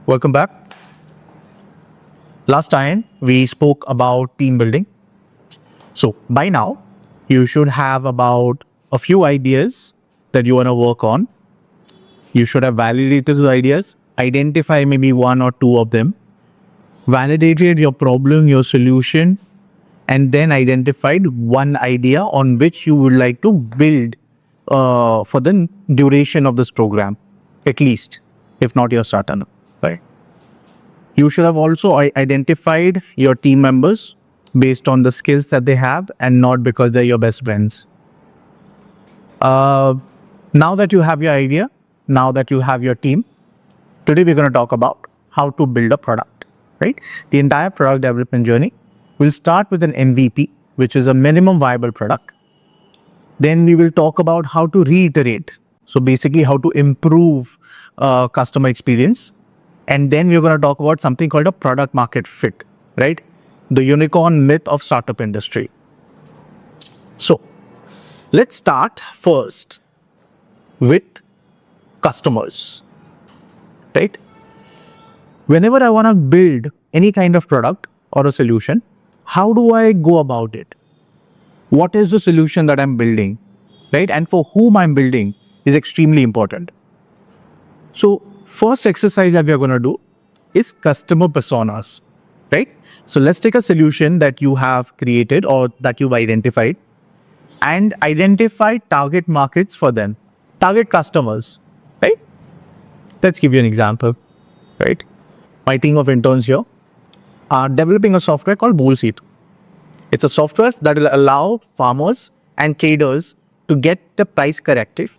Welcome back. Last time we spoke about team building. So by now, you should have about a few ideas that you want to work on. You should have validated those ideas, identify maybe one or two of them, validated your problem, your solution, and then identified one idea on which you would like to build for the duration of this program, at least, if not your startup, right? You should have also identified your team members based on the skills that they have and not because they're your best friends. Now that you have your idea, now that you have your team, today we're going to talk about how to build a product, right? The entire product development journey will start with an MVP, which is a minimum viable product. Then we will talk about how to reiterate. So basically how to improve customer experience. And then we're going to talk about something called a product market fit, right? The unicorn myth of startup industry. So let's start first with customers, right? Whenever I want to build any kind of product or a solution, how do I go about it? What is the solution that I'm building, right? And for whom I'm building is extremely important. So first exercise that we are going to do is customer personas, right? So let's take a solution that you have created or that you've identified and identify target markets for them, target customers, right? Let's give you an example, right? My team of interns here are developing a software called Bullseat. It's a software that will allow farmers and traders to get the price corrective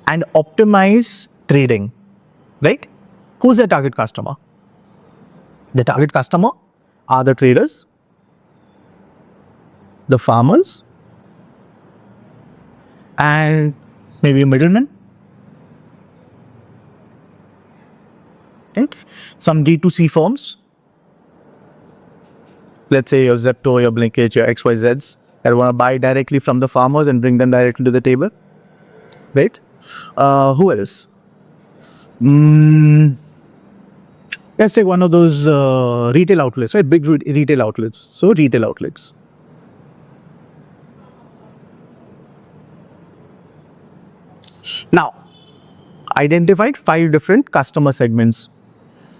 and optimize trading, right? Who's the target customer? The target customer are the traders, the farmers, and maybe a middleman, right? Some D2C firms. Let's say your Zepto, your Blinkit, your XYZs that want to buy directly from the farmers and bring them directly to the table, right? Who else? Let's take one of those retail outlets, right? Big retail outlets. So retail outlets. Now, identified 5 different customer segments.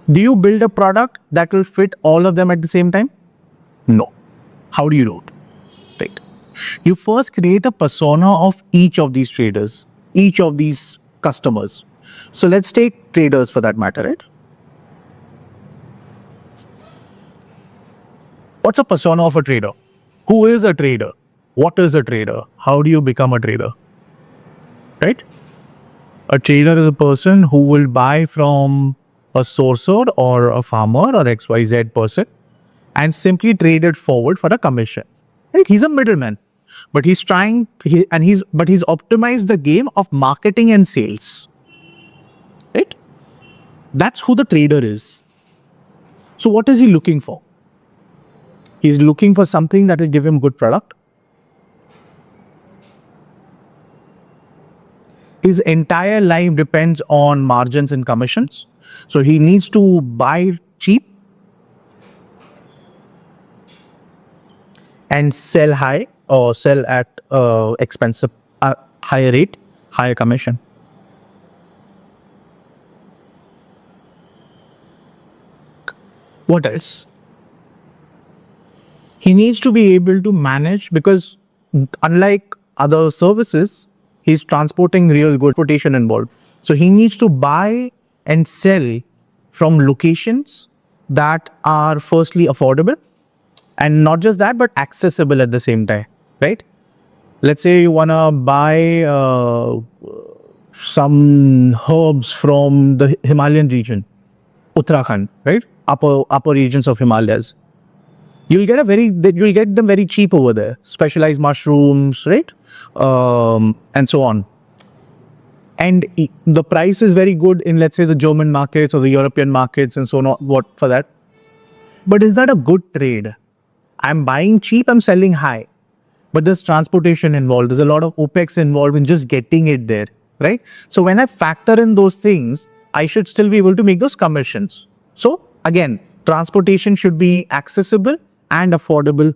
Do you build a product that will fit all of them at the same time? No. How do you do it? Right. You first create a persona of each of these traders, each of these customers. So let's take traders for that matter, right? What's a persona of a trader? Who is a trader? What is a trader? How do you become a trader? Right? A trader is a person who will buy from a sourcer or a farmer or XYZ person and simply trade it forward for a commission. Right? He's a middleman, but he's optimized the game of marketing and sales. Right? That's who the trader is. So what is he looking for? He's looking for something that will give him good product. His entire life depends on margins and commissions. So he needs to buy cheap and sell high or sell at expensive, higher rate, higher commission. What else? He needs to be able to manage because unlike other services, he's transporting real good transportation involved. So he needs to buy and sell from locations that are firstly affordable and not just that, but accessible at the same time, right? Let's say you want to buy some herbs from the Himalayan region, Uttarakhand, right? Upper regions of Himalayas. You'll get them very cheap over there. Specialized mushrooms, right? And so on. And the price is very good in, let's say, the German markets or the European markets and so on. What for that? But is that a good trade? I'm buying cheap, I'm selling high. But there's transportation involved. There's a lot of OPEX involved in just getting it there, right? So when I factor in those things, I should still be able to make those commissions. So again, transportation should be accessible and affordable.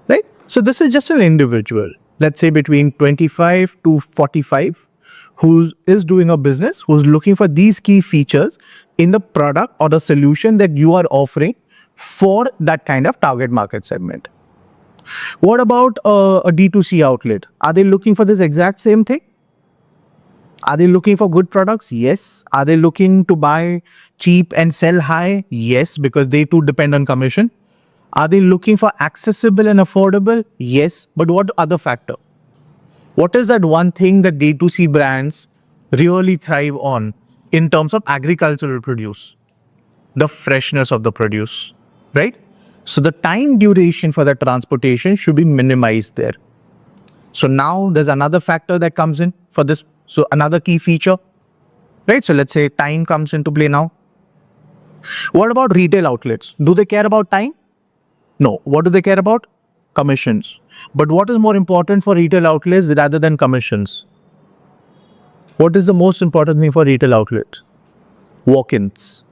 Right? So this is just an individual, let's say between 25 to 45, who is doing a business, who's looking for these key features in the product or the solution that you are offering for that kind of target market segment. What about a D2C outlet? Are they looking for this exact same thing? Are they looking for good products? Yes. Are they looking to buy cheap and sell high? Yes, because they too depend on commission. Are they looking for accessible and affordable? Yes. But what other factor? What is that one thing that D2C brands really thrive on in terms of agricultural produce? The freshness of the produce, right? So the time duration for the transportation should be minimized there. So now there's another factor that comes in for this. So another key feature, right? So let's say time comes into play now. What about retail outlets? Do they care about time? No. What do they care about? Commissions. But what is more important for retail outlets rather than commissions? What is the most important thing for retail outlets? Walk-ins.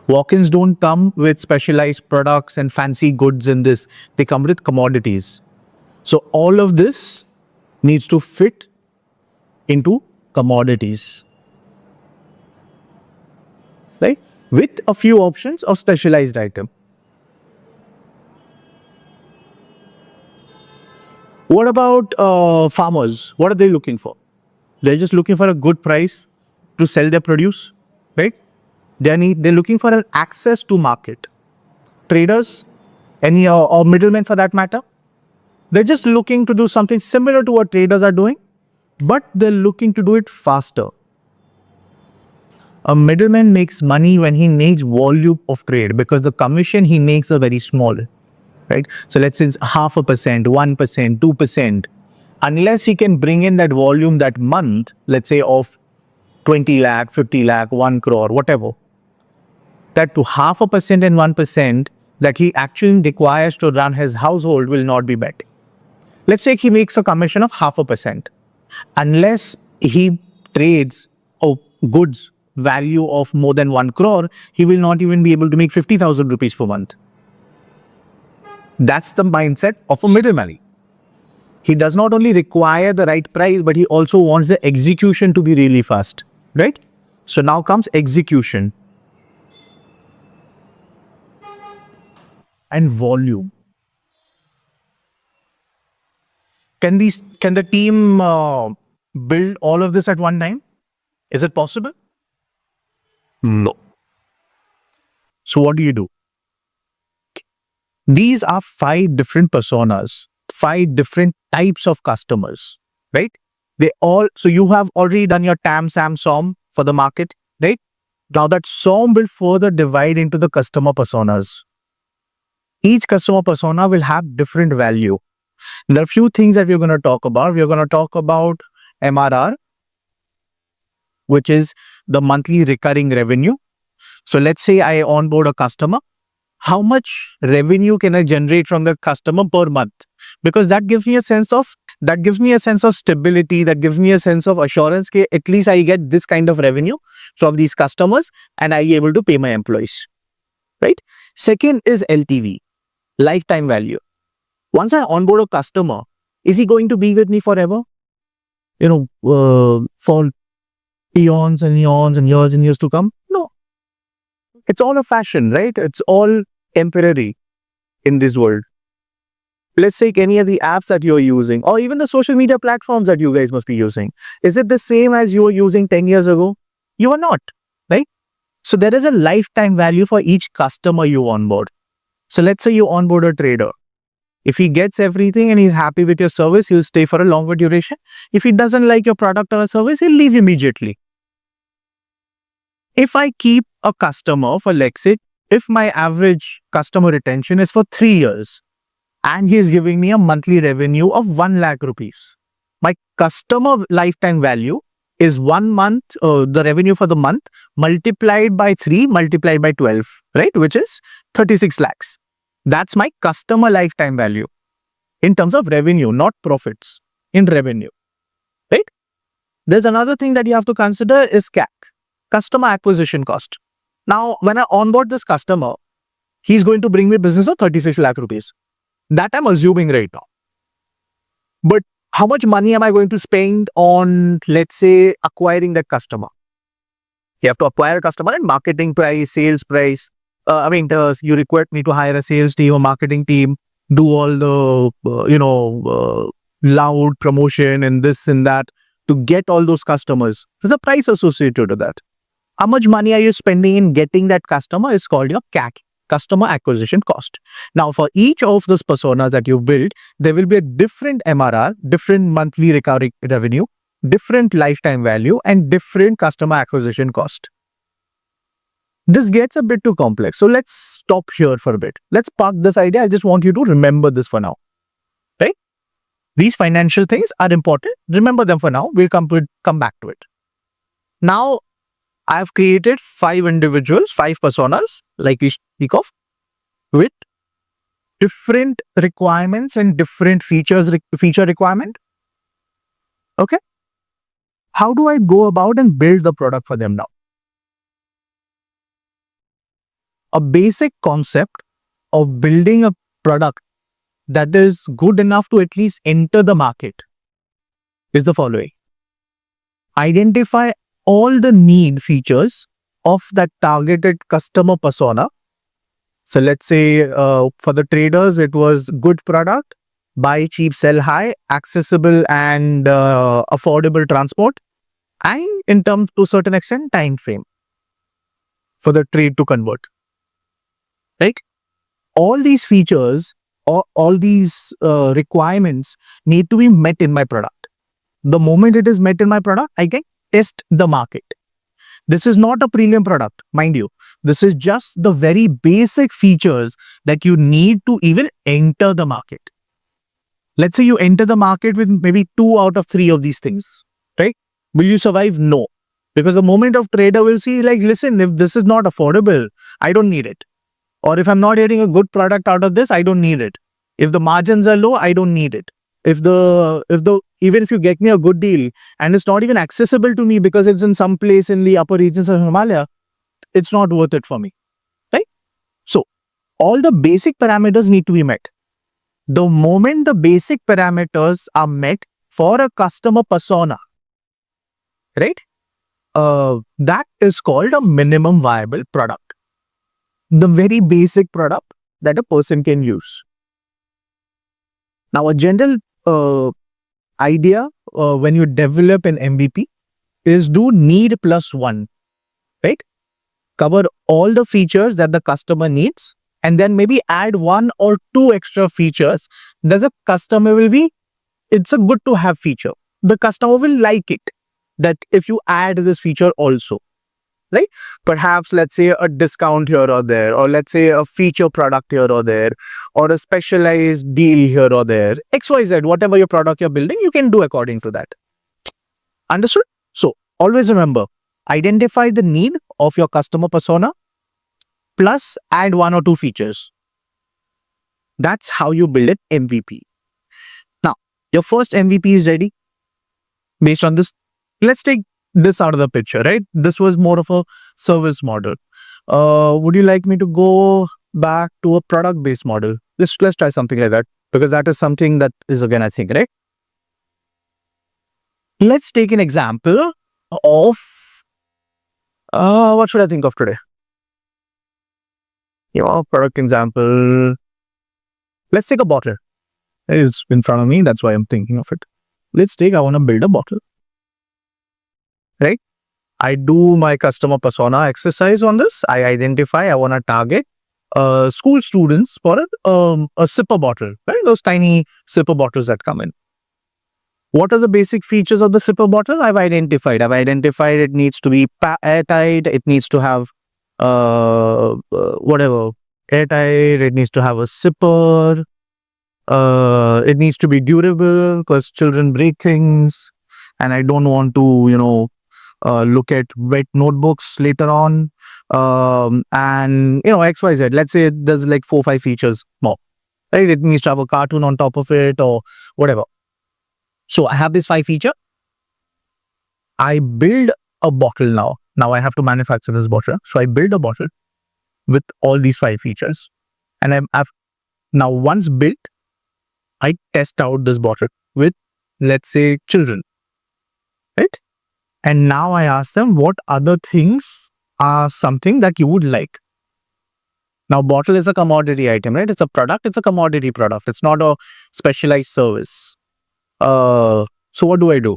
Walk-ins don't come with specialized products and fancy goods in this. They come with commodities. So all of this needs to fit into commodities, right? With a few options of specialized item. What about farmers? What are they looking for? They're just looking for a good price to sell their produce, right? They're looking for an access to market. Traders, any or middlemen for that matter, they're just looking to do something similar to what traders are doing, but they're looking to do it faster. A middleman makes money when he makes volume of trade because the commission he makes are very small, right? So let's say it's 0.5%, 1%, 2%. Unless he can bring in that volume that month, let's say of 20 lakh, 50 lakh, 1 crore, whatever, that to 0.5% and 1% that he actually requires to run his household will not be met. Let's say he makes a commission of 0.5%. Unless he trades goods value of more than 1 crore, he will not even be able to make 50,000 rupees per month. That's the mindset of a middleman. He does not only require the right price, but he also wants the execution to be really fast, right? So now comes execution and volume. Can the team build all of this at one time? Is it possible? No. So what do you do? These are 5 different personas, 5 different types of customers, right? So you have already done your TAM, SAM, SOM for the market, right? Now that SOM will further divide into the customer personas. Each customer persona will have different value. There are a few things that we're going to talk about. We're going to talk about MRR, which is the monthly recurring revenue. So let's say I onboard a customer. How much revenue can I generate from the customer per month? Because that gives me a sense of stability, that gives me a sense of assurance that at least I get this kind of revenue from these customers and I be able to pay my employees, right? Second is LTV, lifetime value. Once I onboard a customer, is he going to be with me forever? For eons and eons and years to come? No. It's all a fashion, right? It's all temporary in this world. Let's take any of the apps that you're using or even the social media platforms that you guys must be using. Is it the same as you were using 10 years ago? You are not, right? So there is a lifetime value for each customer you onboard. So let's say you onboard a trader. If he gets everything and he's happy with your service, he'll stay for a longer duration. If he doesn't like your product or service, he'll leave immediately. If I keep a customer for, let's say, if my average customer retention is for 3 years and he is giving me a monthly revenue of 1 lakh rupees, my customer lifetime value is 1 month, the revenue for the month multiplied by 3 multiplied by 12, right? Which is 36 lakhs. That's my customer lifetime value in terms of revenue, not profits. in revenue, right? There's another thing that you have to consider is CAC, customer acquisition cost. Now, when I onboard this customer, he's going to bring me business of 36 lakh rupees. That I'm assuming right now. But how much money am I going to spend on, let's say, acquiring that customer? You have to acquire a customer and marketing price, sales price. You require me to hire a sales team, a marketing team, do all the, loud promotion and this and that to get all those customers. There's a price associated to that. How much money are you spending in getting that customer is called your CAC, customer acquisition cost. Now, for each of those personas that you build, there will be a different MRR, different monthly recurring revenue, different lifetime value, and different customer acquisition cost. This gets a bit too complex. So let's stop here for a bit. Let's park this idea. I just want you to remember this for now. Right? These financial things are important. Remember them for now. We'll come back to it. Now, I've created 5 individuals, 5 personas, like we speak of, with different requirements and different feature requirement. Okay. How do I go about and build the product for them now? A basic concept of building a product that is good enough to at least enter the market is the following. Identify all the need features of that targeted customer persona. So let's say for the traders, it was good product, buy cheap, sell high, accessible and affordable transport, and in terms to a certain extent, time frame for the trade to convert. Right? All these features or all these requirements need to be met in my product. The moment it is met in my product, I can test the market. This is not a premium product, mind you. This is just the very basic features that you need to even enter the market. Let's say you enter the market with maybe 2 out of 3 of these things, right? Will you survive? No. Because the moment of trader will see, like, listen, if this is not affordable, I don't need it. Or if I'm not getting a good product out of this, I don't need it. If the margins are low, I don't need it. Even if you get me a good deal and it's not even accessible to me because it's in some place in the upper regions of Himalaya, it's not worth it for me, right? So all the basic parameters need to be met. The moment the basic parameters are met for a customer persona, right? That is called a minimum viable product. The very basic product that a person can use. Now, a general idea when you develop an MVP is do need plus 1, right? Cover all the features that the customer needs and then maybe add 1 or 2 extra features that the customer it's a good to have feature. The customer will like it that if you add this feature also. Right? Perhaps let's say a discount here or there, or let's say a feature product here or there, or a specialized deal here or there, XYZ, whatever your product you're building, you can do according to that. Understood? So always remember, identify the need of your customer persona, plus add 1 or 2 features. That's how you build an MVP. Now, your first MVP is ready. Based on this, let's take this out of the picture, right? This was more of a service model. Would you like me to go back to a product-based model? Let's try something like that, because that is something that is, again, I think, right? Let's take an example of what should I think of today? Product example. Let's take a bottle. It's in front of me. That's why I'm thinking of it. I want to build a bottle. Right? I do my customer persona exercise on this. I identify, I want to target school students for a sipper bottle, right? Those tiny sipper bottles that come in. What are the basic features of the sipper bottle? I've identified it needs to be airtight. It needs to have airtight. It needs to have a sipper. It needs to be durable because children break things, and I don't want to, look at wet notebooks later on. And XYZ. Let's say there's like 4 or 5 features more. Right? It needs to have a cartoon on top of it or whatever. So I have this 5 feature. I build a bottle now. Now I have to manufacture this bottle. So I build a bottle with all these 5 features. And I've now once built, I test out this bottle with, let's say, children, right? And now I ask them what other things are something that you would like. Now, bottle is a commodity item, right? It's a product, it's a commodity product. It's not a specialized service. So what do I do?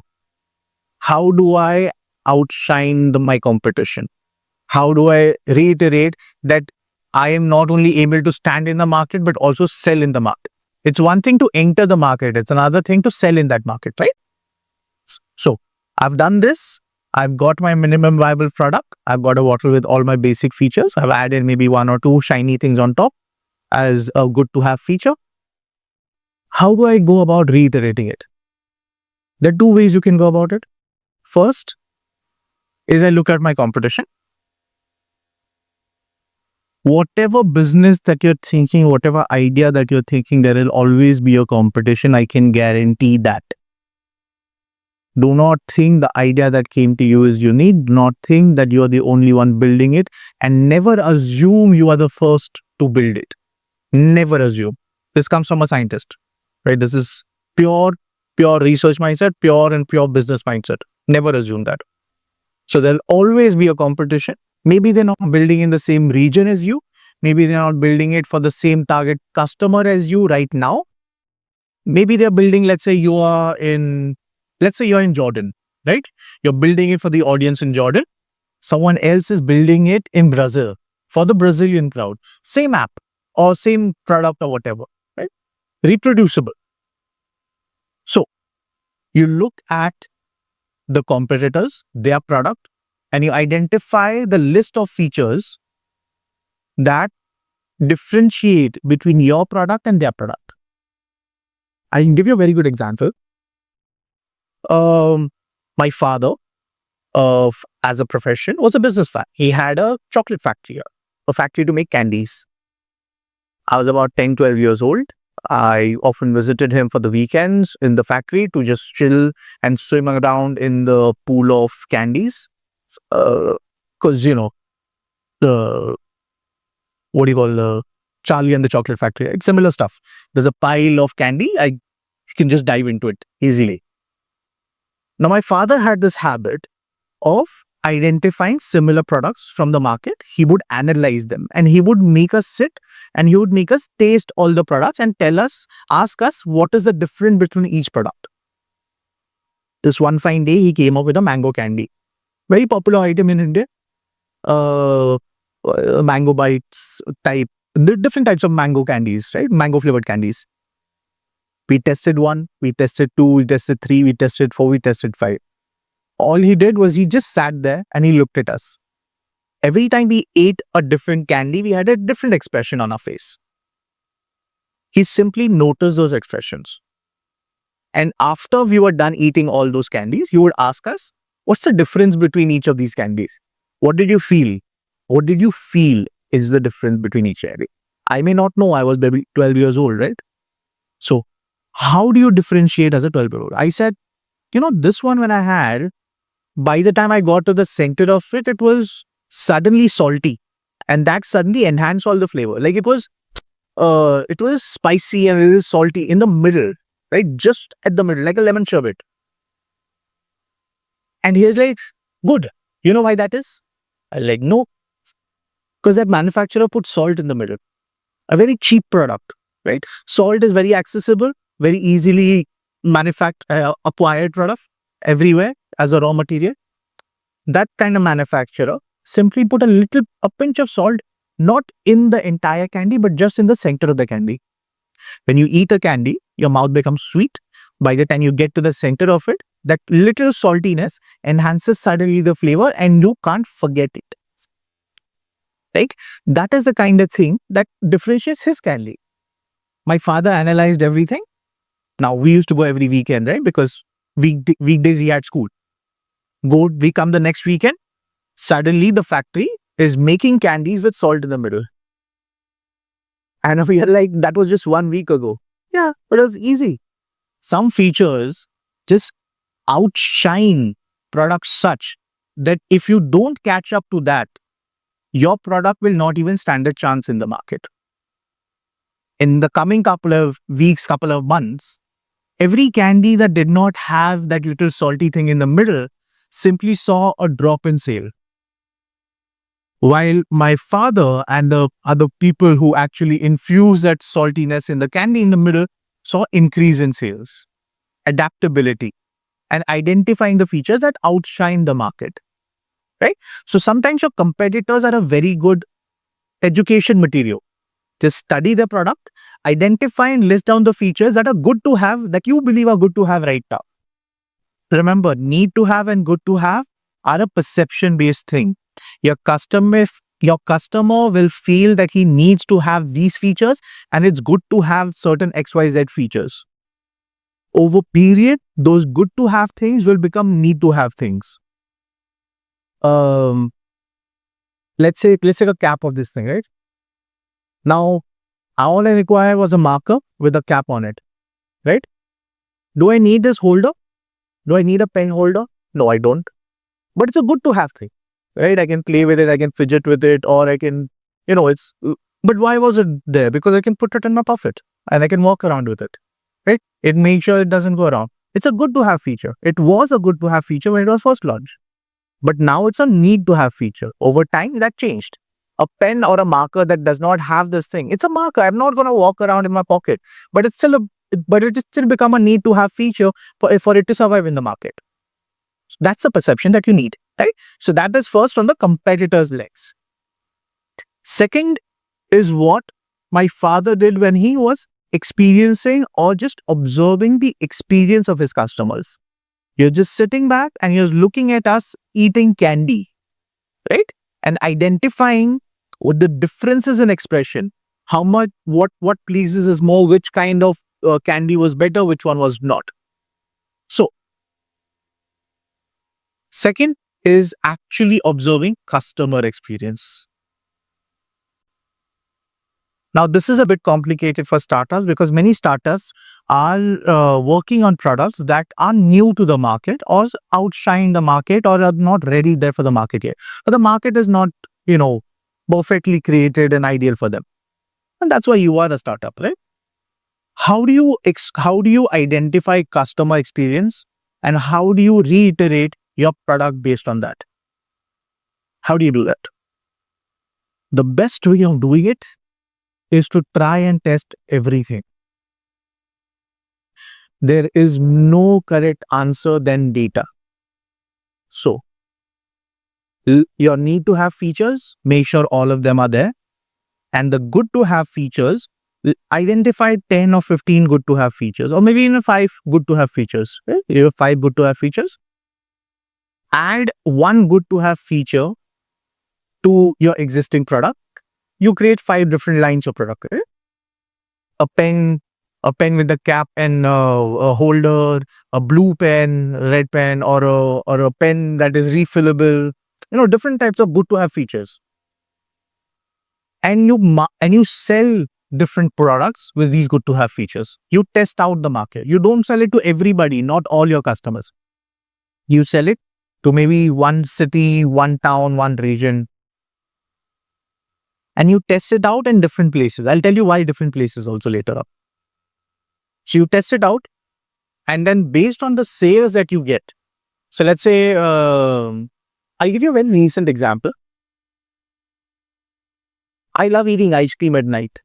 How do I outshine my competition? How do I reiterate that I am not only able to stand in the market, but also sell in the market? It's one thing to enter the market. It's another thing to sell in that market, right? So I've done this. I've got my minimum viable product. I've got a bottle with all my basic features. I've added maybe one or two shiny things on top as a good to have feature. How do I go about reiterating it? There are two ways you can go about it. First is I look at my competition. Whatever business that you're thinking, whatever idea that you're thinking, there will always be a competition. I can guarantee that. Do not think the idea that came to you is unique. Do not think that you're the only one building it, and never assume you are the first to build it. Never assume. This comes from a scientist, right? This is pure research mindset, pure business mindset. Never assume that. So there'll always be a competition. Maybe they're not building in the same region as you. Maybe they're not building it for the same target customer as you right now. Maybe they're building, let's say you're in Jordan, right? You're building it for the audience in Jordan. Someone else is building it in Brazil for the Brazilian crowd. Same app or same product or whatever, right? Reproducible. So you look at the competitors, their product, and you identify the list of features that differentiate between your product and their product. I can give you a very good example. My father, as a profession, was a businessman. He had a chocolate factory, a factory to make candies. I was about 10, 12 years old. I often visited him for the weekends in the factory to just chill and swim around in the pool of candies. Because, the, what do you call the Charlie and the Chocolate Factory, right? Similar stuff. There's a pile of candy. I can just dive into it easily. Now, my father had this habit of identifying similar products from the market. He would analyze them and he would make us sit and he would make us taste all the products and ask us what is the difference between each product. This one fine day, he came up with a mango candy. Very popular item in India. Mango bites type. The different types of mango candies, right? Mango flavored candies. We tested 1, we tested 2, we tested 3, we tested 4, we tested 5. All he did was he just sat there and he looked at us. Every time we ate a different candy, we had a different expression on our face. He simply noticed those expressions. And after we were done eating all those candies, he would ask us, what's the difference between each of these candies? What did you feel? What did you feel is the difference between each candy? I may not know. I was maybe 12 years old, right? So how do you differentiate as a 12-year-old? I said, this one when I had, by the time I got to the center of it, it was suddenly salty. And that suddenly enhanced all the flavor. Like it was spicy and a little salty in the middle, right? Just at the middle, like a lemon sherbet. And he was like, good. You know why that is? I like, no. Because that manufacturer put salt in the middle. A very cheap product, right? Salt is very accessible, very easily acquired product everywhere as a raw material. That kind of manufacturer simply put a pinch of salt, not in the entire candy, but just in the center of the candy. When you eat a candy, your mouth becomes sweet. By the time you get to the center of it, that little saltiness enhances suddenly the flavor and you can't forget it. Right? That is the kind of thing that differentiates his candy. My father analyzed everything. Now, we used to go every weekend, right? Because weekdays he had school. We come the next weekend, suddenly the factory is making candies with salt in the middle. And we are like, that was just 1 week ago. Yeah, but it was easy. Some features just outshine products such that if you don't catch up to that, your product will not even stand a chance in the market. In the coming couple of weeks, couple of months, every candy that did not have that little salty thing in the middle simply saw a drop in sale. While my father and the other people who actually infuse that saltiness in the candy in the middle saw increase in sales, adaptability, and identifying the features that outshine the market, right? So sometimes your competitors are a very good education material. Just study the product, identify and list down the features that are good to have, that you believe are good to have right now. Remember, need to have and good to have are a perception based thing. Your customer will feel that he needs to have these features and it's good to have certain XYZ features. Over period, those good to have things will become need to have things. Um, let's take a cap of this thing, right? Now, all I require was a marker with a cap on it, right? Do I need this holder? Do I need a pen holder? No, I don't. But it's a good to have thing, right? I can play with it, I can fidget with it, or I can, it's. But why was it there? Because I can put it in my pocket and I can walk around with it, right? It makes sure it doesn't go around. It's a good to have feature. It was a good to have feature when it was first launched. But now it's a need to have feature. Over time, that changed. A pen or a marker that does not have this thing, it's a marker. I'm not going to walk around in my pocket, but it's still but it still become a need to have feature for it to survive in the market. So that's the perception that you need, right? So that is first from the competitor's legs. Second is what my father did when he was experiencing or just observing the experience of his customers. You're just sitting back and you're looking at us eating candy, right? And identifying what the differences in expression, how much, what pleases us more, which kind of candy was better, which one was not. So, second is actually observing customer experience. Now, this is a bit complicated for startups because many startups are working on products that are new to the market or outshine the market or are not ready there for the market yet. But the market is not, perfectly created and ideal for them. And that's why you are a startup, right? How do you identify customer experience and how do you reiterate your product based on that? How do you do that? The best way of doing it is to try and test everything. There is no correct answer than data. So, your need to have features, make sure all of them are there. And the good to have features, identify 10 or 15 good to have features, or maybe even 5 good to have features. Right? You have 5 good to have features. Add one good to have feature to your existing product. You create 5 different lines of product. Right? A pen with a cap and a holder, a blue pen, red pen, or a pen that is refillable. Different types of good to have features. And you sell different products with these good to have features. You test out the market. You don't sell it to everybody, not all your customers. You sell it to maybe one city, one town, one region. And you test it out in different places. I'll tell you why different places also later on. So you test it out and then based on the sales that you get. So let's say, I'll give you a very recent example. I love eating ice cream at night.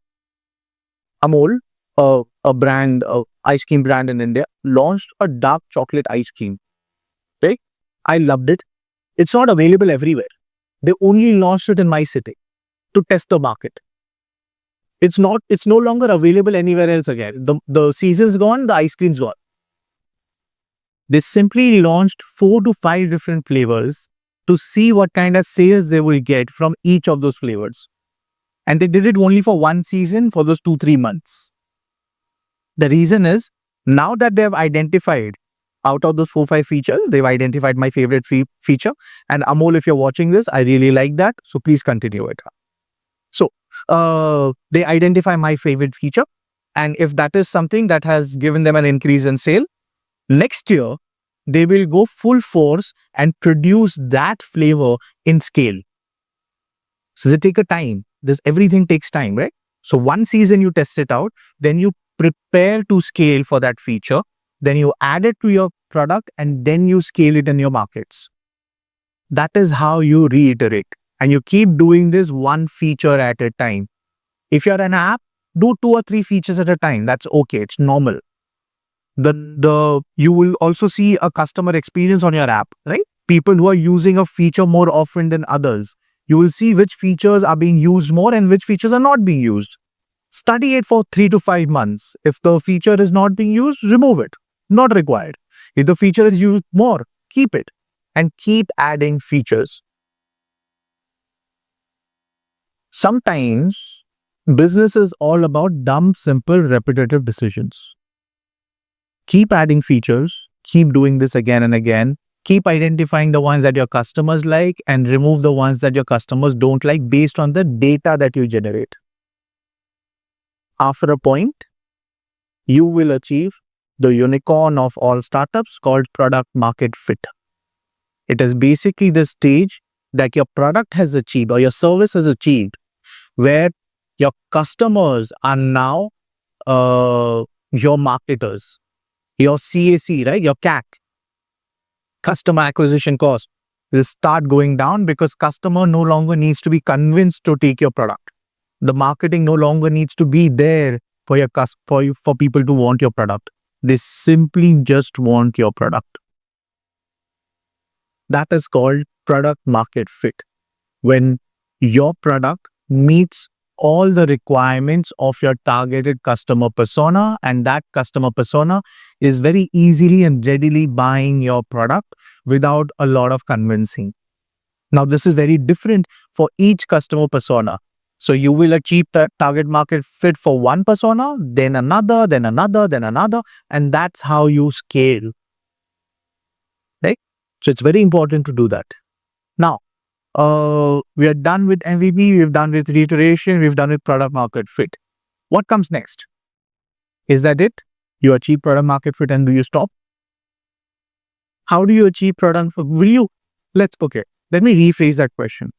Amol, a brand, ice cream brand in India, launched a dark chocolate ice cream. Right? I loved it. It's not available everywhere. They only launched it in my city to test the market. It's no longer available anywhere else again. The season's gone, the ice cream's gone. They simply launched 4 to 5 different flavors to see what kind of sales they will get from each of those flavors. And they did it only for one season for those 2-3 months. The reason is now that they have identified out of those 4-5 features, they've identified my favorite feature. And Amol, if you're watching this, I really like that. So please continue it. So they identify my favorite feature. And if that is something that has given them an increase in sale, Next year, they will go full force and produce that flavor in scale. So they take a time. This everything takes time, right? So one season you test it out, then you prepare to scale for that feature, then you add it to your product, and then you scale it in your markets. That is how you reiterate. And you keep doing this one feature at a time. If you're an app, do two or three features at a time. That's okay. It's normal. The you will also see a customer experience on your app, right? People who are using a feature more often than others. You will see which features are being used more and which features are not being used. Study it for 3 to 5 months. If the feature is not being used, remove it. Not required. If the feature is used more, keep it and keep adding features. Sometimes business is all about dumb, simple, repetitive decisions. Keep adding features, keep doing this again and again. Keep identifying the ones that your customers like and remove the ones that your customers don't like based on the data that you generate. After a point, you will achieve the unicorn of all startups called product market fit. It is basically the stage that your product has achieved or your service has achieved where your customers are now your marketers, your CAC, right? Your CAC, customer acquisition cost, will start going down because customer no longer needs to be convinced to take your product. The marketing no longer needs to be there for for people to want your product. They simply just want your product. That is called product market fit. When your product meets all the requirements of your targeted customer persona, and that customer persona is very easily and readily buying your product without a lot of convincing. Now, this is very different for each customer persona. So you will achieve the target market fit for one persona, then another, then another, then another, and that's how you scale, right? So it's very important to do that. Now, we are done with MVP, we've done with reiteration, we've done with product market fit. What comes next? Is that it? You achieve product market fit and do you stop? How do you achieve product? Will you? Okay, let me rephrase that question.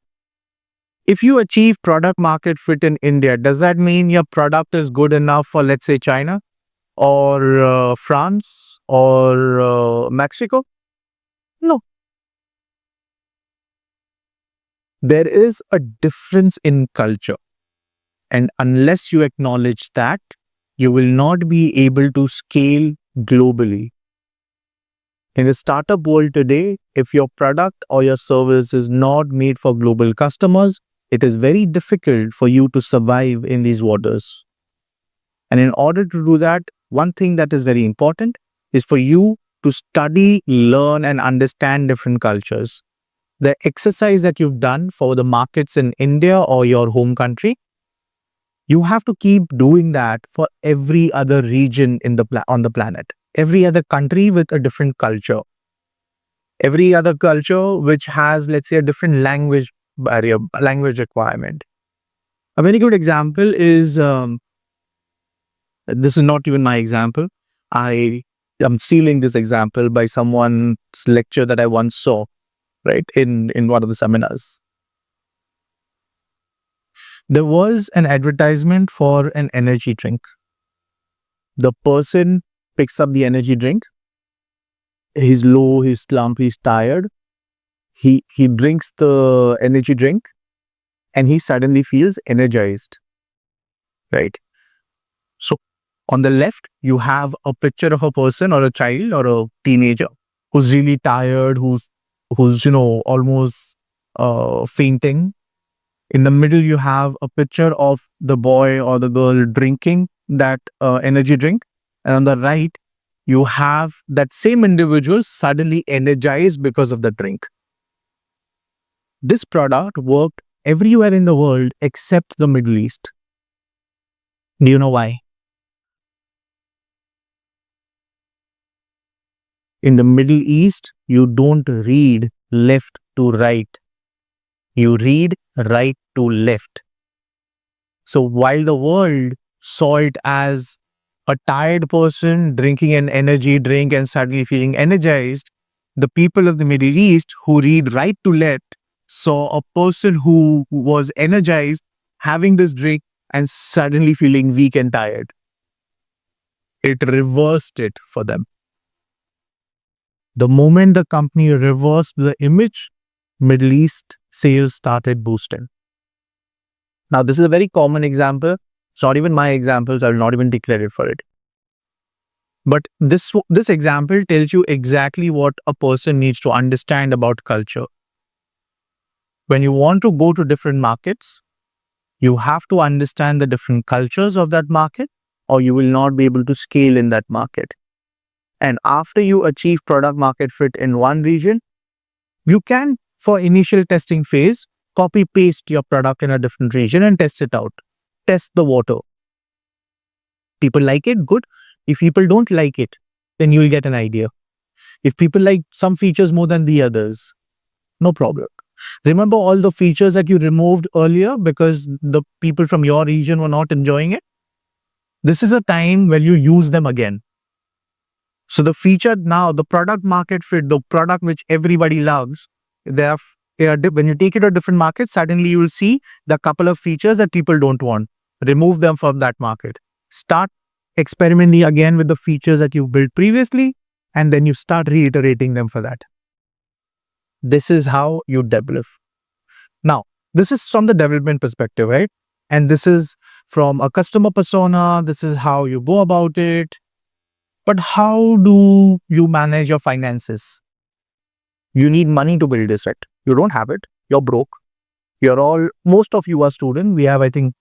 If you achieve product market fit in India, does that mean your product is good enough for, let's say, China or France or Mexico? No. There is a difference in culture. And unless you acknowledge that, you will not be able to scale globally. In the startup world today, if your product or your service is not made for global customers, it is very difficult for you to survive in these waters. And in order to do that, one thing that is very important is for you to study, learn, and understand different cultures. The exercise that you've done for the markets in India or your home country, you have to keep doing that for every other region on the planet, every other country with a different culture, every other culture which has, let's say, a different language barrier, language requirement. A very good example is this is not even my example. I am stealing this example by someone's lecture that I once saw, right, in one of the seminars. There was an advertisement for an energy drink. The person picks up the energy drink. He's low, he's slumped, he's tired. He drinks the energy drink and he suddenly feels energized, right? So on the left, you have a picture of a person or a child or a teenager who's really tired, who's almost fainting. In the middle, you have a picture of the boy or the girl drinking that energy drink, and on the right, you have that same individual suddenly energized because of the drink. This product worked everywhere in the world except the Middle East. Do you know why? In the Middle East, you don't read left to right. You read right to left. So while the world saw it as A tired person drinking an energy drink and suddenly feeling energized. The people of the Middle East who read right to left saw a person who was energized having this drink and suddenly feeling weak and tired. It reversed it for them. The moment the company reversed the image, Middle East sales started boosting. Now, this is a very common example. It's not even my examples. I will not even take credit for it. But this example tells you exactly what a person needs to understand about culture. When you want to go to different markets, you have to understand the different cultures of that market, or you will not be able to scale in that market. And after you achieve product market fit in one region, you can, for initial testing phase, copy paste your product in a different region and test it out. Test the water. People like it, good. If people don't like it, then you will get an idea. If people like some features more than the others, no problem. Remember all the features that you removed earlier because the people from your region were not enjoying it? This is a time when you use them again. So the feature now, the product market fit, the product which everybody loves, when you take it to a different market, suddenly you will see the couple of features that people don't want. Remove them from that market. Start experimenting again with the features that you built previously, and then you start reiterating them for that. This is how you develop. Now, this is from the development perspective, right? And this is from a customer persona. This is how you go about it. But how do you manage your finances? You need money to build this, right? You don't have it. You're broke. Most of you are student. We have, I think,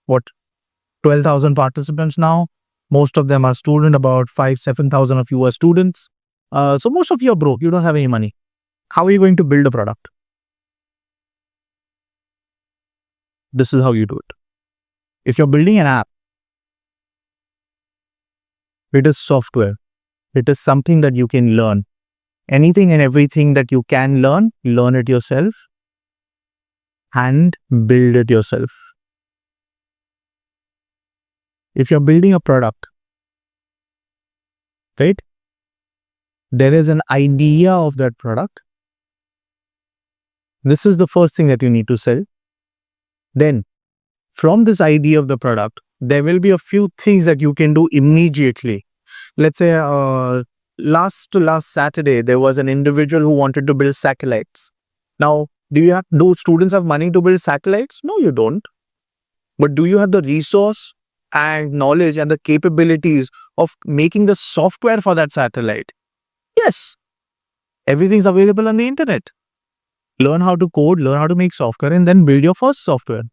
12,000 participants now. Most of them are student. About 7,000 of you are students. So most of you are broke. You don't have any money. How are you going to build a product? This is how you do it. If you're building an app, it is software. It is something that you can learn. Anything and everything that you can learn it yourself and build it yourself. If you're building a product, right, there is an idea of that product. This is the first thing that you need to sell. Then, from this idea of the product, there will be a few things that you can do immediately. Let's say last Saturday, there was an individual who wanted to build satellites. Now, do students have money to build satellites? No, you don't. But do you have the resource and knowledge and the capabilities of making the software for that satellite? Yes. Everything's available on the internet. Learn how to code, learn how to make software, and then build your first software.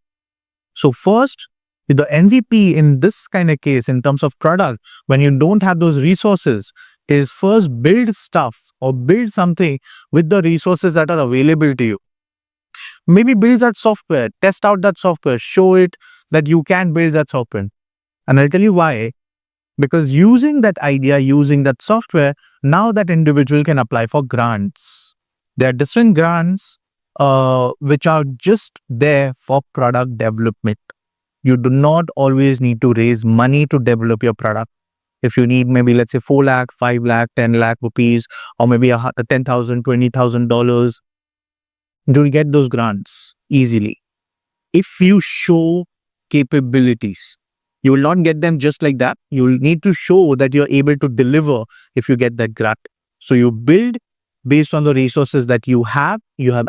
So first, the MVP in this kind of case, in terms of product, when you don't have those resources, is first build stuff or build something with the resources that are available to you. Maybe build that software, test out that software, show it that you can build that software. And I'll tell you why. Because using that idea, using that software, now that individual can apply for grants. There are different grants which are just there for product development. You do not always need to raise money to develop your product. If you need maybe, let's say, 4 lakh, 5 lakh, 10 lakh rupees, or maybe $10,000, $20,000, you'll get those grants easily. If you show capabilities, you will not get them just like that. You will need to show that you're able to deliver if you get that grant. So you build based on the resources that you have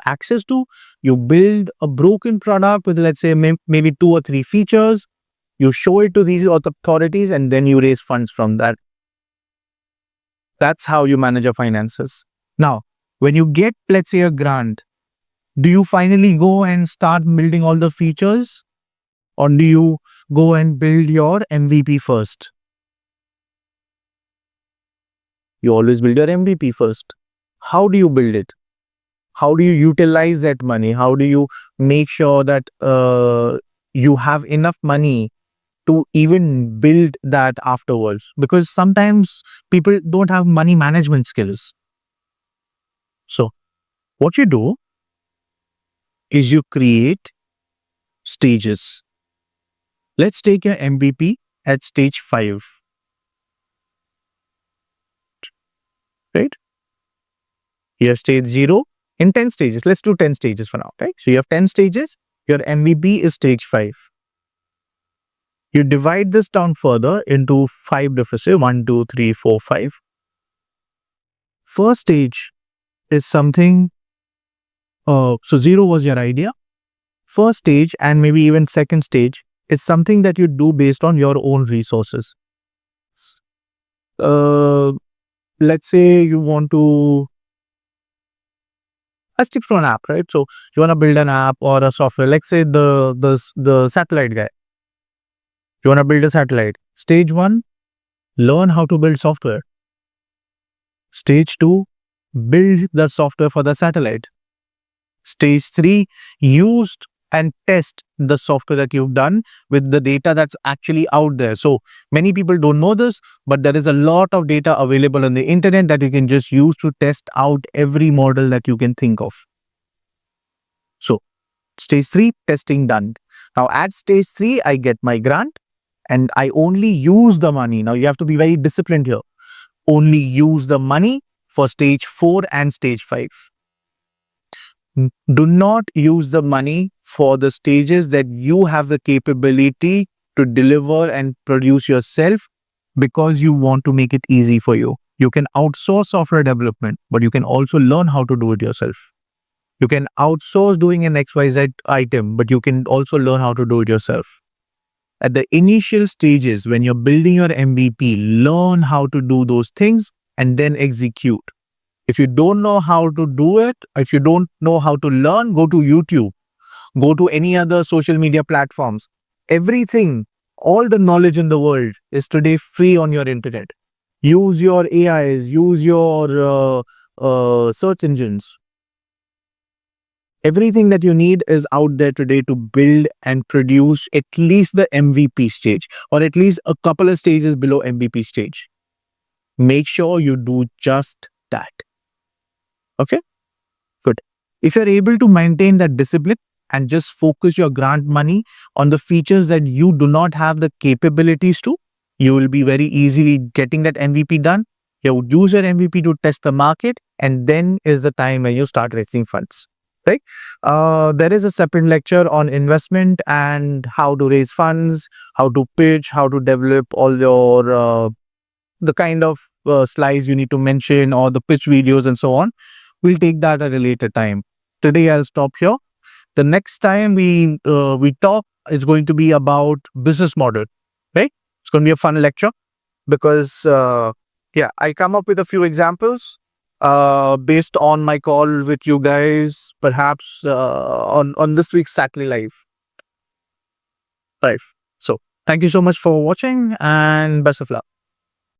access to. You build a broken product with, let's say, maybe 2 or 3 features. You show it to these authorities and then you raise funds from that. That's how you manage your finances. Now, when you get, let's say, a grant, do you finally go and start building all the features? Or do you go and build your MVP first? You always build your MVP first. How do you build it? How do you utilize that money? How do you make sure that you have enough money to even build that afterwards? Because sometimes people don't have money management skills. So what you do is you create stages. Let's take your MVP at stage 5. right? You have stage 0 in 10 stages. Let's do 10 stages for now, right? So you have 10 stages. Your MVP is stage 5. You divide this down further into 5 different stages, 1, 2, 3, 4, 5. First stage is something, so 0 was your idea. First stage and maybe even second stage is something that you do based on your own resources. Uh, let's say you want to, let's take from an app, right? So you want to build an app or a software. Let's say the satellite guy. You want to build a satellite. Stage 1, learn how to build software. Stage 2, build the software for the satellite. Stage 3, use and test the software that you've done with the data that's actually out there. So many people don't know this, but there is a lot of data available on the internet that you can just use to test out every model that you can think of. So stage 3, testing done. Now at stage 3, I get my grant and I only use the money. Now you have to be very disciplined here. Only use the money for stage 4 and stage 5. Do not use the money for the stages that you have the capability to deliver and produce yourself because you want to make it easy for you. You can outsource software development, but you can also learn how to do it yourself. You can outsource doing an XYZ item, but you can also learn how to do it yourself. At the initial stages, when you're building your MVP, learn how to do those things and then execute. If you don't know how to do it, if you don't know how to learn, go to YouTube, go to any other social media platforms. Everything, all the knowledge in the world is today free on your internet. Use your AIs, use your search engines. Everything that you need is out there today to build and produce at least the MVP stage or at least a couple of stages below MVP stage. Make sure you do just that. Okay, good. If you're able to maintain that discipline and just focus your grant money on the features that you do not have the capabilities to, you will be very easily getting that MVP done. You would use your MVP to test the market, and then is the time when you start raising funds. Right? There is a separate lecture on investment and how to raise funds, how to pitch, how to develop all your the kind of slides you need to mention or the pitch videos and so on. We'll take that at a later time. Today I'll stop here. The next time we talk, it's going to be about business model, right? It's going to be a fun lecture because yeah, I come up with a few examples based on my call with you guys, perhaps on this week's Saturday Live. So thank you so much for watching and best of luck.